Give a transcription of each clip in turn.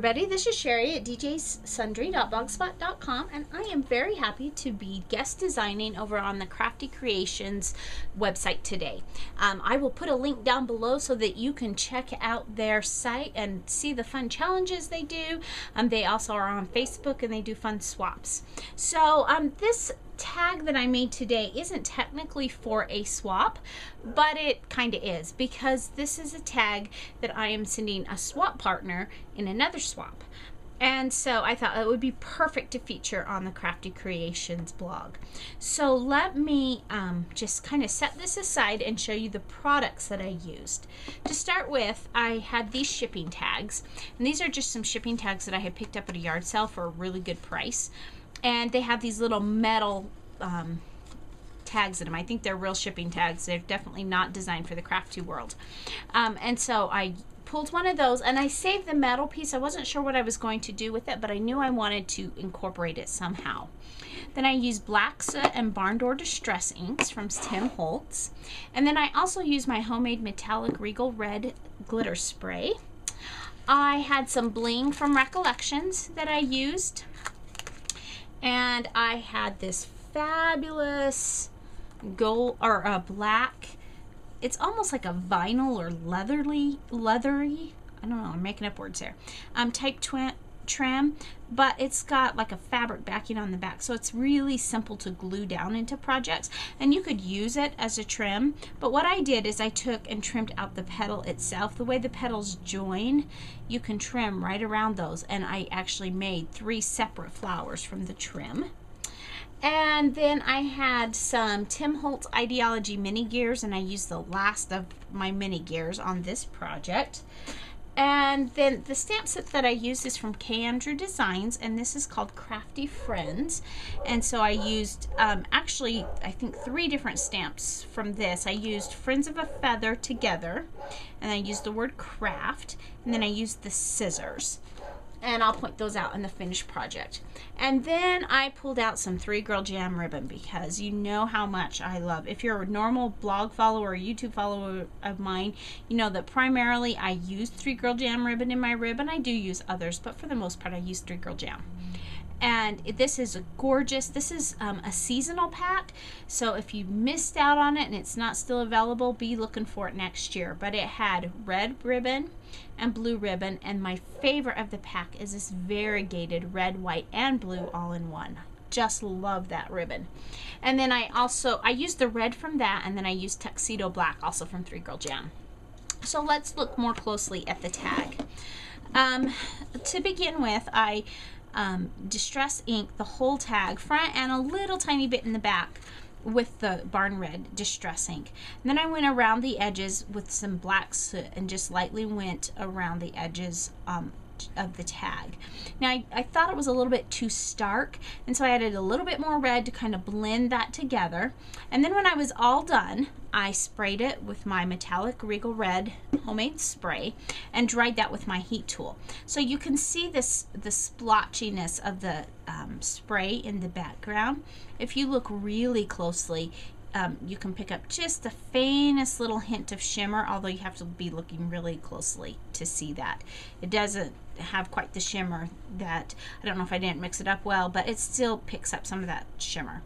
everybody, this is Cheri at djsundry.blogspot.com, and I am very happy to be guest designing over on the Crafty Creations website today. I will put a link down below so that you can check out their site and see the fun challenges they do. They also are on Facebook and they do fun swaps. So this tag that I made today isn't technically for a swap, but it kind of is, because this is a tag that I am sending a swap partner in another swap. And so I thought it would be perfect to feature on the Crafty Creations blog. So let me just kind of set this aside and show you the products that I used. To start with, I had these shipping tags, and these are just some shipping tags that I had picked up at a yard sale for a really good price. And they have these little metal tags in them. I think they're real shipping tags. They're definitely not designed for the crafty world. And so I pulled one of those and I saved the metal piece. I wasn't sure what I was going to do with it, but I knew I wanted to incorporate it somehow. Then I used Black Soot and Barn Door Distress inks from Tim Holtz. And then I also used my homemade metallic Regal Red glitter spray. I had some bling from Recollections that I used. And I had this fabulous gold or black, it's almost like a vinyl or leathery, I don't know, I'm making up words there, type trim, but it's got like a fabric backing on the back, so it's really simple to glue down into projects, and you could use it as a trim. But what I did is I took and trimmed out the petal itself. The way the petals join, you can trim right around those, and I actually made 3 separate flowers from the trim. And then I had some Tim Holtz Ideology mini gears, and I used the last of my mini gears on this project. And then the stamp set that I used is from K. Andrew Designs, and this is called Crafty Friends. And so I used actually I think 3 different stamps from this. I used Friends of a Feather together, and I used the word craft, and then I used the scissors. And I'll point those out in the finished project. And then I pulled out some 3 Girl Jam ribbon, because you know how much I love, if you're a normal blog follower or YouTube follower of mine, you know that primarily I use 3 Girl Jam ribbon in my ribbon. I do use others, but for the most part I use 3 Girl Jam. And this is gorgeous. This is a seasonal pack, so if you missed out on it and it's not still available, be looking for it next year. But it had red ribbon and blue ribbon, and my favorite of the pack is this variegated red, white, and blue all in one. Just love that ribbon. And then I used the red from that, and then I used Tuxedo Black also from 3 Girl Jam. So let's look more closely at the tag. To begin with, I Distress ink the whole tag, front and a little tiny bit in the back, with the Barn Red Distress ink. And then I went around the edges with some Black Soot and just lightly went around the edges of the tag. Now I thought it was a little bit too stark, and so I added a little bit more red to kind of blend that together. And then when I was all done, I sprayed it with my metallic Regal Red homemade spray and dried that with my heat tool. So you can see the splotchiness of the spray in the background. If you look really closely, you can pick up just the faintest little hint of shimmer, although you have to be looking really closely to see that. It doesn't have quite the shimmer that, I don't know if I didn't mix it up well, but it still picks up some of that shimmer.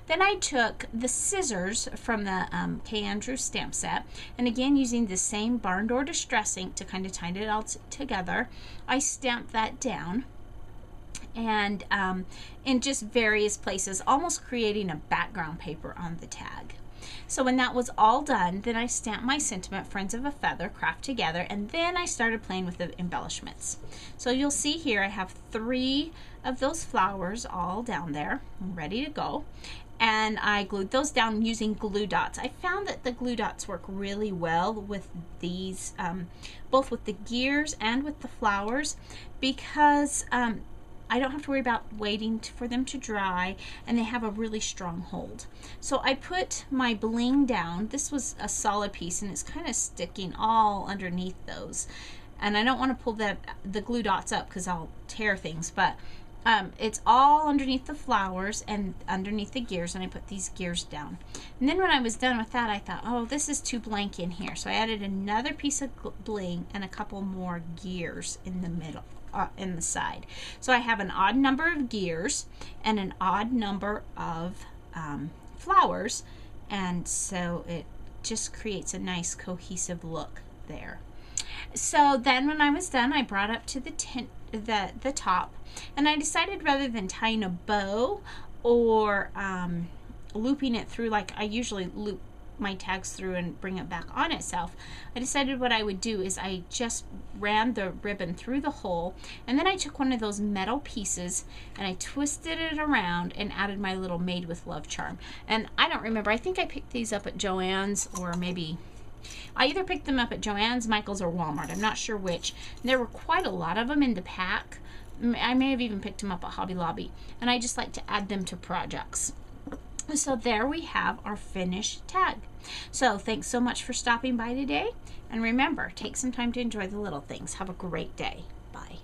Then I took the scissors from the K. Andrew stamp set, and again using the same Barn Door Distress ink to kind of tie it all together, I stamped that down, and in just various places, almost creating a background paper on the tag. So when that was all done, then I stamped my sentiment, Friends of a Feather, Craft Together, and then I started playing with the embellishments. So you'll see here I have 3 of those flowers all down there, ready to go. And I glued those down using glue dots. I found that the glue dots work really well with these, both with the gears and with the flowers, because I don't have to worry about waiting for them to dry, and they have a really strong hold. So I put my bling down. This was a solid piece, and it's kind of sticking all underneath those. And I don't want to pull the glue dots up because I'll tear things, but it's all underneath the flowers and underneath the gears, and I put these gears down. And then when I was done with that, I thought, oh, this is too blank in here. So I added another piece of bling and a couple more gears in the middle in the side. So I have an odd number of gears and an odd number of flowers, and so it just creates a nice cohesive look there. So then when I was done, I brought up to the top, and I decided rather than tying a bow or looping it through like I usually loop my tags through and bring it back on itself, I decided what I would do is I just ran the ribbon through the hole, and then I took one of those metal pieces and I twisted it around and added my little Made with Love charm. And I don't remember, I think I picked these up at Joann's, or maybe I either picked them up at Joann's, Michael's, or Walmart. I'm not sure which. And there were quite a lot of them in the pack. I may have even picked them up at Hobby Lobby, and I just like to add them to projects. So there we have our finished tag. So thanks so much for stopping by today, and remember, take some time to enjoy the little things. Have a great day. Bye.